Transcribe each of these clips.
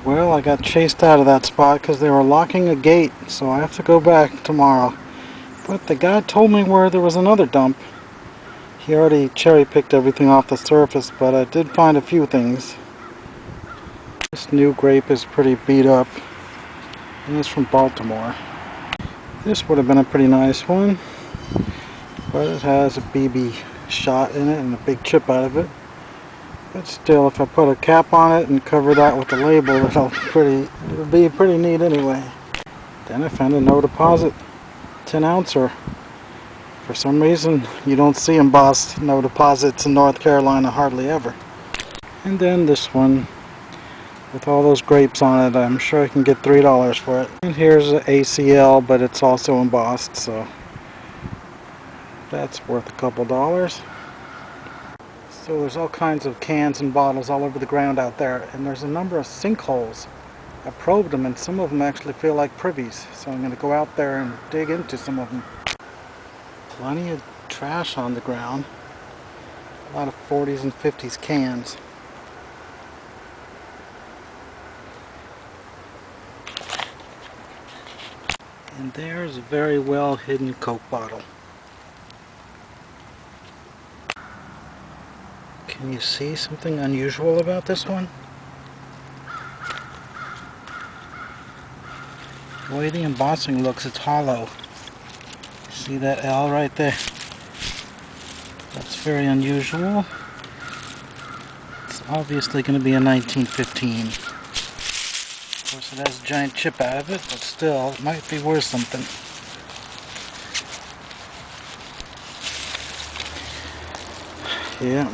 Well, I got chased out of that spot because they were locking a gate, so I have to go back tomorrow. But the guy told me where there was another dump. He already cherry-picked everything off the surface, but I did find a few things. This new grape is pretty beat up, and it's from Baltimore. This would have been a pretty nice one, but it has a BB shot in it and a big chip out of it. But still, if I put a cap on it and cover that with the label, it'll be pretty neat anyway. Then I found a no deposit 10 ouncer. For some reason, you don't see embossed no deposits in North Carolina hardly ever. And then this one, with all those grapes on it, I'm sure I can get $3 for it. And here's an ACL, but it's also embossed, so that's worth a couple dollars. So there's all kinds of cans and bottles all over the ground out there, and there's a number of sinkholes. I probed them, and some of them actually feel like privies, so I'm going to go out there and dig into some of them. Plenty of trash on the ground. A lot of 40s and 50s cans. And there's a very well hidden Coke bottle. Can you see something unusual about this one? The way the embossing looks, it's hollow. See that L right there? That's very unusual. It's obviously going to be a 1915. Of course, it has a giant chip out of it, but still, it might be worth something. Yeah,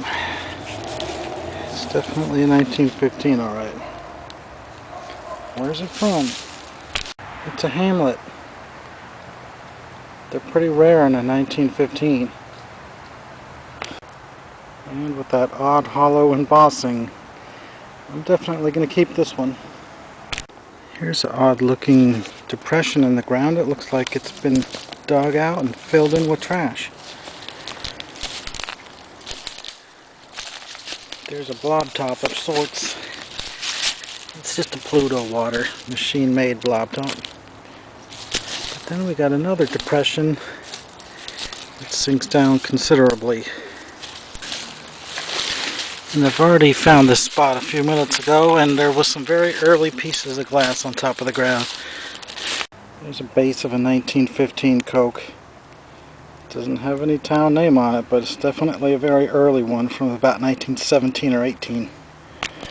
it's definitely a 1915, alright. Where's it from? It's a Hamlet. They're pretty rare in a 1915. And with that odd hollow embossing, I'm definitely going to keep this one. Here's an odd looking depression in the ground. It looks like it's been dug out and filled in with trash. There's a blob top of sorts. It's just a Pluto water, machine-made blob top. But then we got another depression. It sinks down considerably. And I've already found this spot a few minutes ago, and there was some very early pieces of glass on top of the ground. There's a base of a 1915 Coke. Doesn't have any town name on it, but it's definitely a very early one from about 1917 or 18.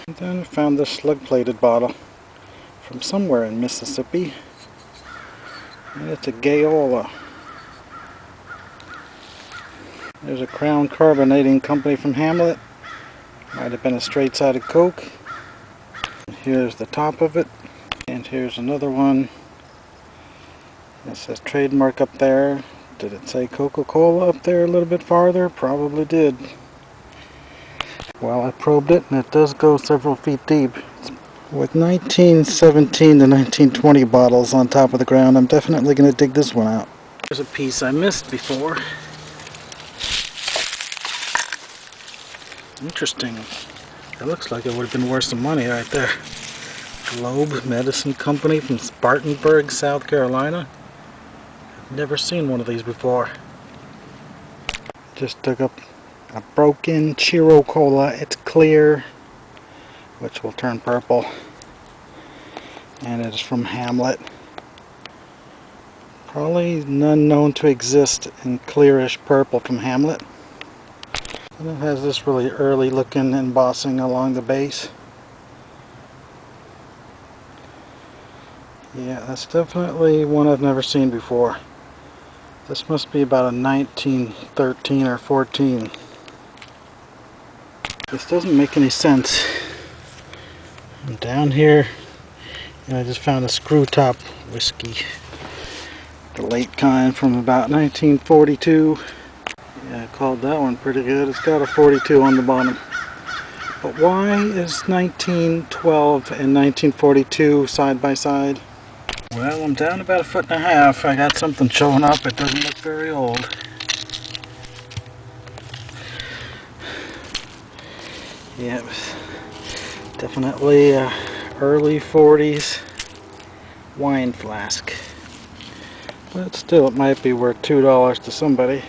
And then I found this slug-plated bottle from somewhere in Mississippi. And it's a Gayola. There's a Crown Carbonating Company from Hamlet. Might have been a straight-sided Coke. Here's the top of it. And here's another one. It says trademark up there. Did it say Coca-Cola up there a little bit farther? Probably did. Well, I probed it, and it does go several feet deep. With 1917 to 1920 bottles on top of the ground, I'm definitely going to dig this one out. There's a piece I missed before. Interesting. That looks like it would have been worth some money right there. Globe Medicine Company from Spartanburg, South Carolina. I've never seen one of these before. Just dug up a broken Chiro Cola. It's clear, which will turn purple. And it is from Hamlet. Probably none known to exist in clearish purple from Hamlet. And it has this really early looking embossing along the base. Yeah, that's definitely one I've never seen before. This must be about a 1913 or 14. This doesn't make any sense. I'm down here and I just found a screw top whiskey. The late kind from about 1942. Yeah, I called that one pretty good. It's got a 42 on the bottom. But why is 1912 and 1942 side by side? Well, I'm down about 1.5 feet. I got something showing up. It doesn't look very old. Yeah, it was definitely early 40s wine flask. But still, it might be worth $2 to somebody.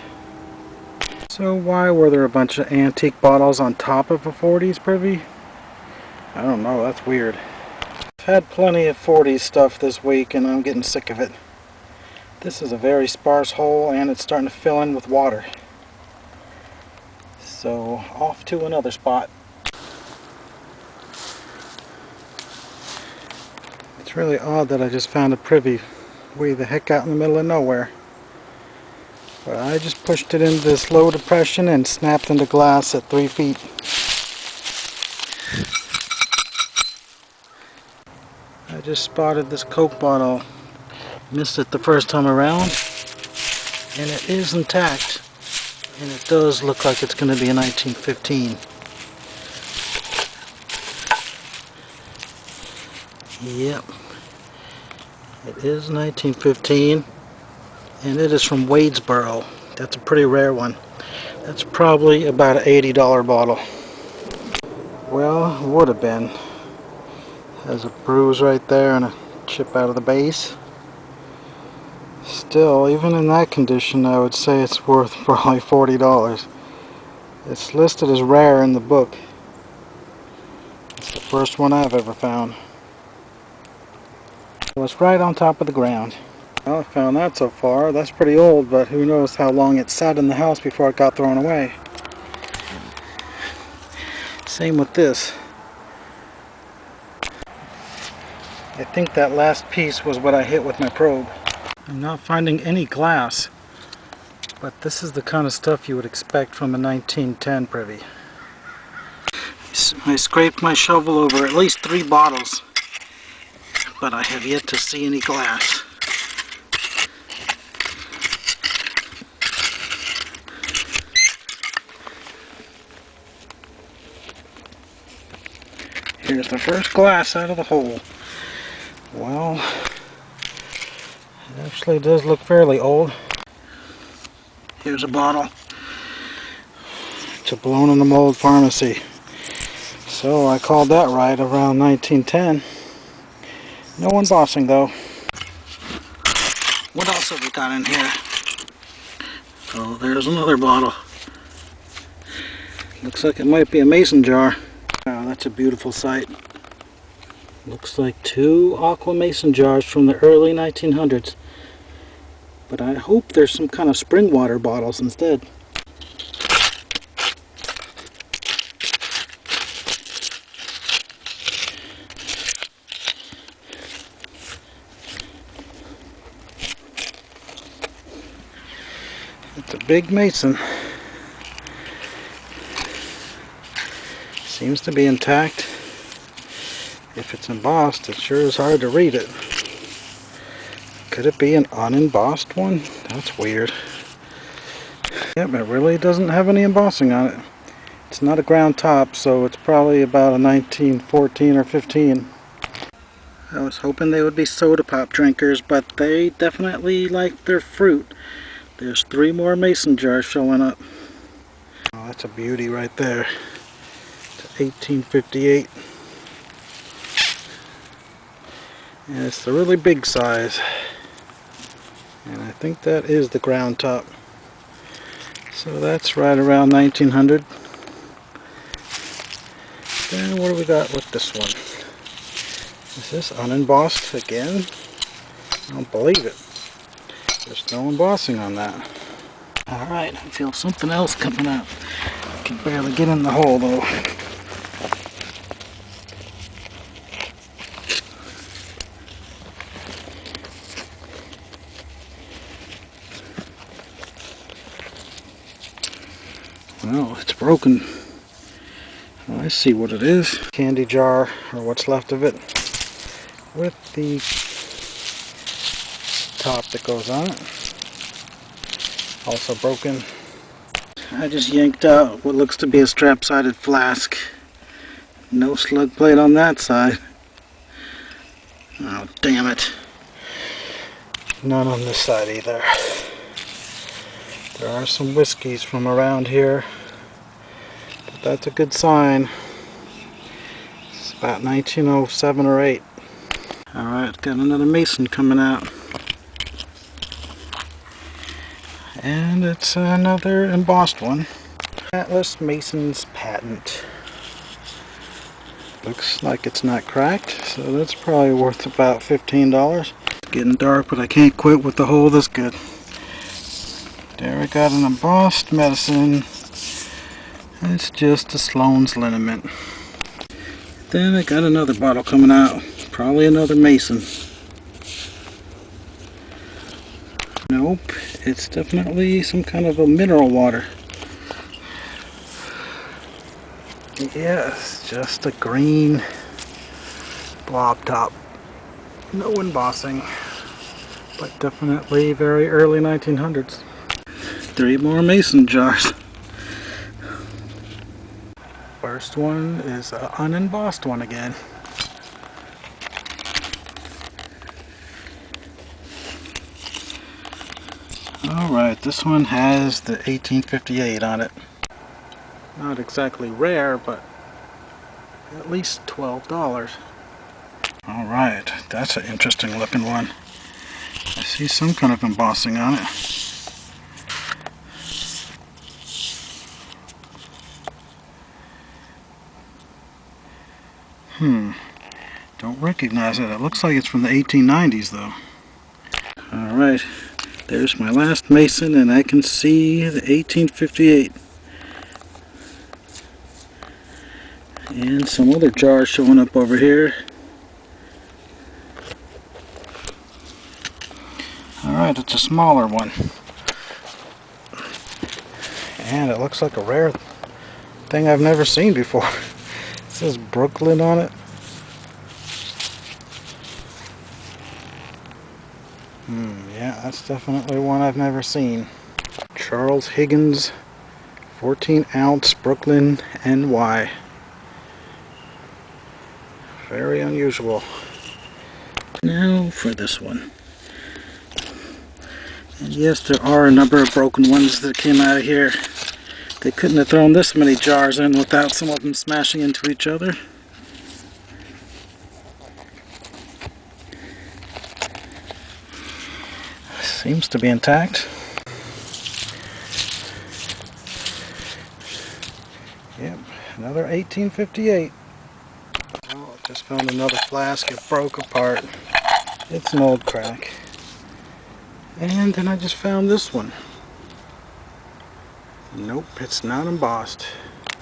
So why were there a bunch of antique bottles on top of a 40s Privy? I don't know, that's weird. I've had plenty of 40s stuff this week and I'm getting sick of it. This is a very sparse hole and it's starting to fill in with water. So off to another spot. It's really odd that I just found a Privy way the heck out in the middle of nowhere. But I just pushed it into this low depression and snapped into glass at 3 feet. I just spotted this Coke bottle. Missed it the first time around. And it is intact. And it does look like it's going to be a 1915. Yep. It is 1915. And it is from Wadesboro. That's a pretty rare one. That's probably about an $80 bottle. Well, would have been. Has a bruise right there and a chip out of the base. Still, even in that condition, I would say it's worth probably $40. It's listed as rare in the book. It's the first one I've ever found. It was right on top of the ground. Well, I found that so far. That's pretty old, but who knows how long it sat in the house before it got thrown away. Same with this. I think that last piece was what I hit with my probe. I'm not finding any glass, but this is the kind of stuff you would expect from a 1910 Privy. I scraped my shovel over at least 3 bottles, but I have yet to see any glass. Here's the first glass out of the hole. Well, it actually does look fairly old. Here's a bottle. It's a blown in the mold pharmacy. So I called that right around 1910. No embossing though. What else have we got in here? Oh, there's another bottle. Looks like it might be a mason jar. Wow, that's a beautiful sight. Looks like 2 aqua mason jars from the early 1900s. But I hope there's some kind of spring water bottles instead. It's a big mason. Seems to be intact. If it's embossed, it sure is hard to read it. Could it be an unembossed one? That's weird. Yep, it really doesn't have any embossing on it. It's not a ground top, so it's probably about a 1914 or 15. I was hoping they would be soda pop drinkers, but they definitely like their fruit. There's 3 more mason jars showing up. Oh, that's a beauty right there. It's 1858. And it's the really big size. And I think that is the ground top. So that's right around 1900. Then what do we got with this one? Is this unembossed again? I don't believe it. There's no embossing on that. Alright, I feel something else coming out. I can barely get in the hole though. Well, it's broken. I see what it is. Candy jar, or what's left of it, with the top that goes on it. Also broken. I just yanked out what looks to be a strap-sided flask. No slug plate on that side. Oh, damn it. None on this side either. There are some whiskeys from around here. But that's a good sign. About 1907 or 8. Alright, got another mason coming out. And it's another embossed one. Atlas Mason's Patent. Looks like it's not cracked, so that's probably worth about $15. It's getting dark, but I can't quit with the hole this good. There we got an embossed medicine. It's just a Sloan's liniment. Then I got another bottle coming out. Probably another mason. Nope, it's definitely some kind of a mineral water. Yes, just a green blob top. No embossing, but definitely very early 1900s. 3 more mason jars. First one is an unembossed one again. Alright, this one has the 1858 on it. Not exactly rare, but at least $12. Alright, that's an interesting looking one. I see some kind of embossing on it. Don't recognize it. It looks like it's from the 1890s though. Alright, there's my last mason, and I can see the 1858. And some other jars showing up over here. Alright, it's a smaller one. And it looks like a rare thing I've never seen before. It says Brooklyn on it. Yeah, that's definitely one I've never seen. Charles Higgins, 14 ounce, Brooklyn, NY. Very unusual. Now for this one. And yes, there are a number of broken ones that came out of here. They couldn't have thrown this many jars in without some of them smashing into each other. Seems to be intact. Yep, another 1858. Oh, I just found another flask. It broke apart. It's an old crack. And then I just found this one. Nope, it's not embossed.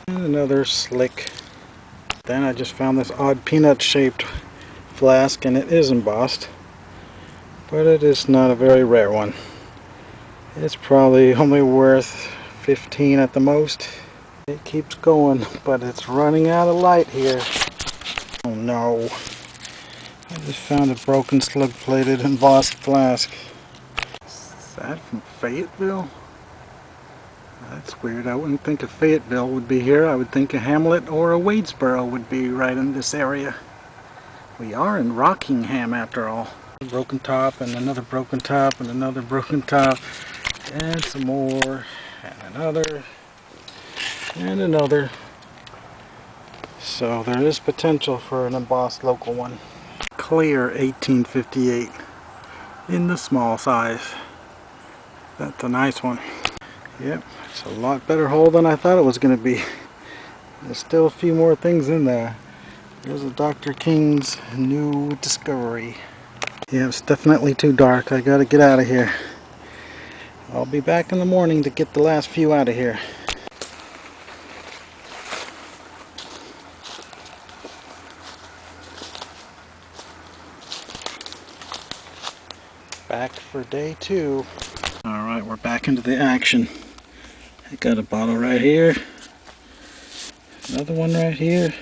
And another slick. Then I just found this odd peanut shaped flask, and it is embossed. But it is not a very rare one. It's probably only worth 15 at the most. It keeps going, but it's running out of light here. Oh no. I just found a broken slug-plated embossed flask. Is that from Fayetteville? That's weird. I wouldn't think a Fayetteville would be here. I would think a Hamlet or a Wadesboro would be right in this area. We are in Rockingham after all. Broken top, and another broken top, and another broken top, and some more, and another, and another. So there is potential for an embossed local one. Clear 1858 in the small size. That's a nice one. Yep, it's a lot better hole than I thought it was going to be. There's still a few more things in there. There's a Dr. King's new discovery. Yeah, it's definitely too dark. I gotta get out of here. I'll be back in the morning to get the last few out of here. Back for day 2. Alright, we're back into the action. I got a bottle right here. Another one right here.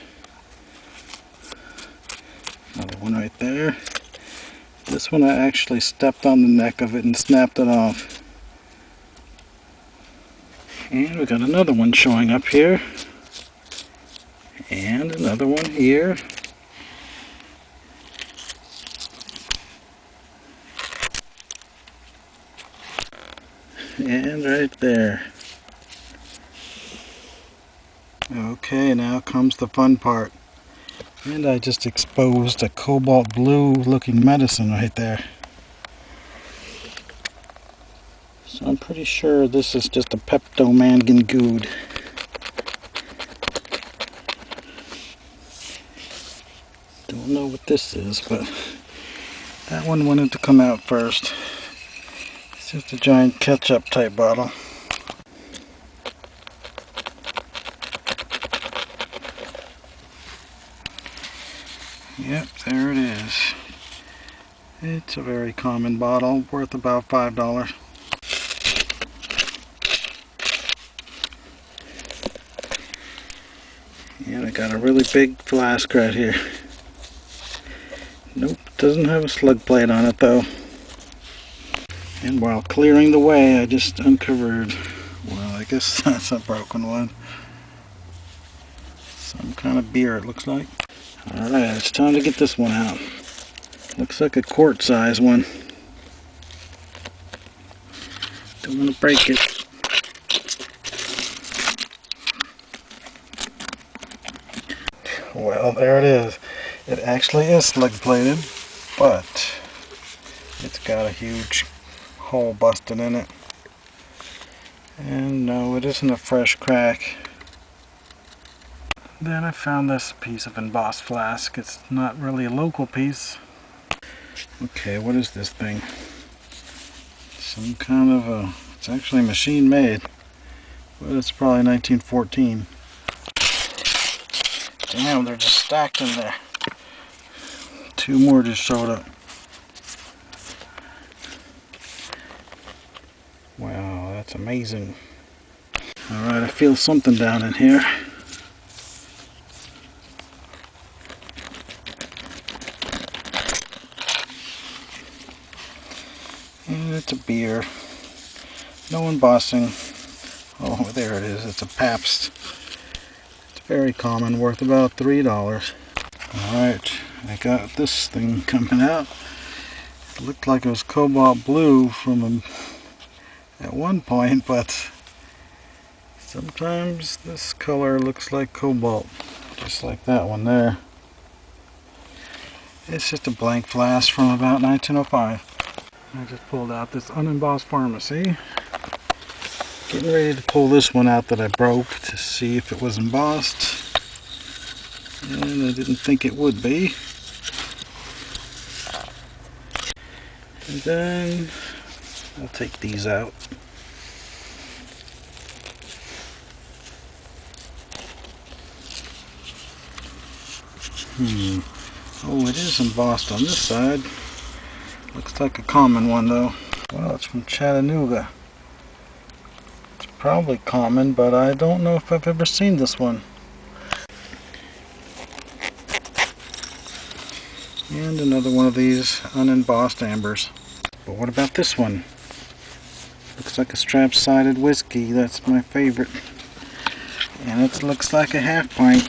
Another one right there. This one I actually stepped on the neck of it and snapped it off. And we got another one showing up here. And another one here. And right there. Okay, now comes the fun part. And I just exposed a cobalt blue looking medicine right there. So I'm pretty sure this is just a Pepto-Mangan good. Don't know what this is, but that one wanted to come out first. It's just a giant ketchup type bottle. Yep, there it is. It's a very common bottle, worth about $5. And I got a really big flask right here. Nope, doesn't have a slug plate on it though. And while clearing the way, I just uncovered, well, I guess that's a broken one. Some kind of beer, it looks like. Alright, it's time to get this one out. Looks like a quart size one. Don't want to break it. Well, there it is. It actually is slug plated, but it's got a huge hole busted in it. And no, it isn't a fresh crack. Then I found this piece of embossed flask. It's not really a local piece. Okay, what is this thing? Some kind of a, it's actually machine made, but it's probably 1914. Damn, they're just stacked in there. Two more just showed up. Wow, that's amazing. Alright, I feel something down in here. And it's a beer. No embossing. Oh, there it is. It's a Pabst. It's very common, worth about $3. Alright, I got this thing coming out. It looked like it was cobalt blue from at one point, but sometimes this color looks like cobalt, just like that one there. It's just a blank flask from about 1905. I just pulled out this unembossed pharmacy. Getting ready to pull this one out that I broke to see if it was embossed. And I didn't think it would be. And then I'll take these out. Oh, it is embossed on this side. Looks like a common one though. Well, it's from Chattanooga. It's probably common, but I don't know if I've ever seen this one. And another one of these unembossed ambers. But what about this one? Looks like a strap-sided whiskey. That's my favorite. And it looks like a half pint.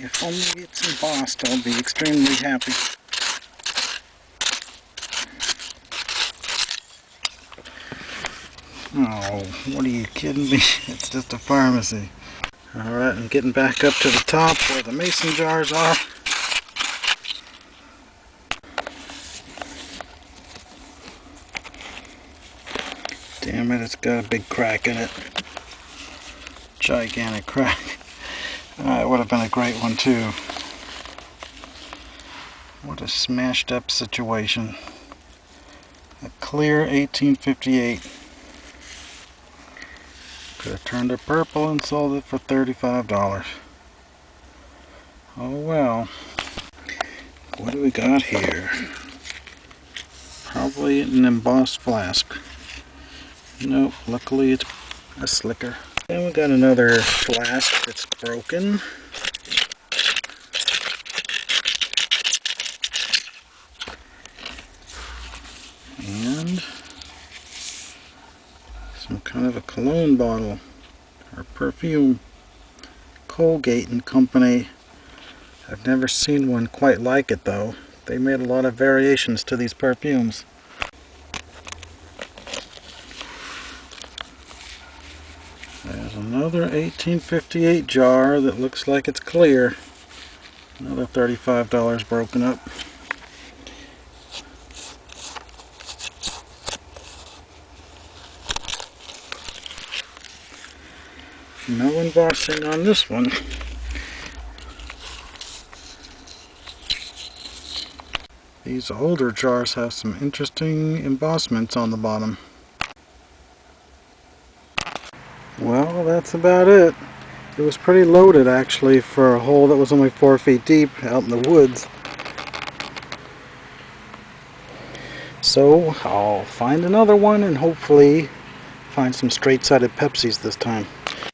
If only it's embossed, I'll be extremely happy. Oh, what are you kidding me? It's just a pharmacy. Alright, I'm getting back up to the top where the mason jars are. Damn it, it's got a big crack in it. Gigantic crack. It would have been a great one too. What a smashed up situation. A clear 1858. Could have turned it purple and sold it for $35. Oh well. What do we got here? Probably an embossed flask. Nope, luckily it's a slicker. Then we got another flask that's broken. And some kind of a cologne bottle or perfume. Colgate and Company. I've never seen one quite like it though. They made a lot of variations to these perfumes. There's another 1858 jar that looks like it's clear. Another $35 broken up. No embossing on this one. These older jars have some interesting embossments on the bottom. Well, that's about it. It was pretty loaded actually for a hole that was only 4 feet deep out in the woods. So I'll find another one and hopefully find some straight-sided Pepsis this time.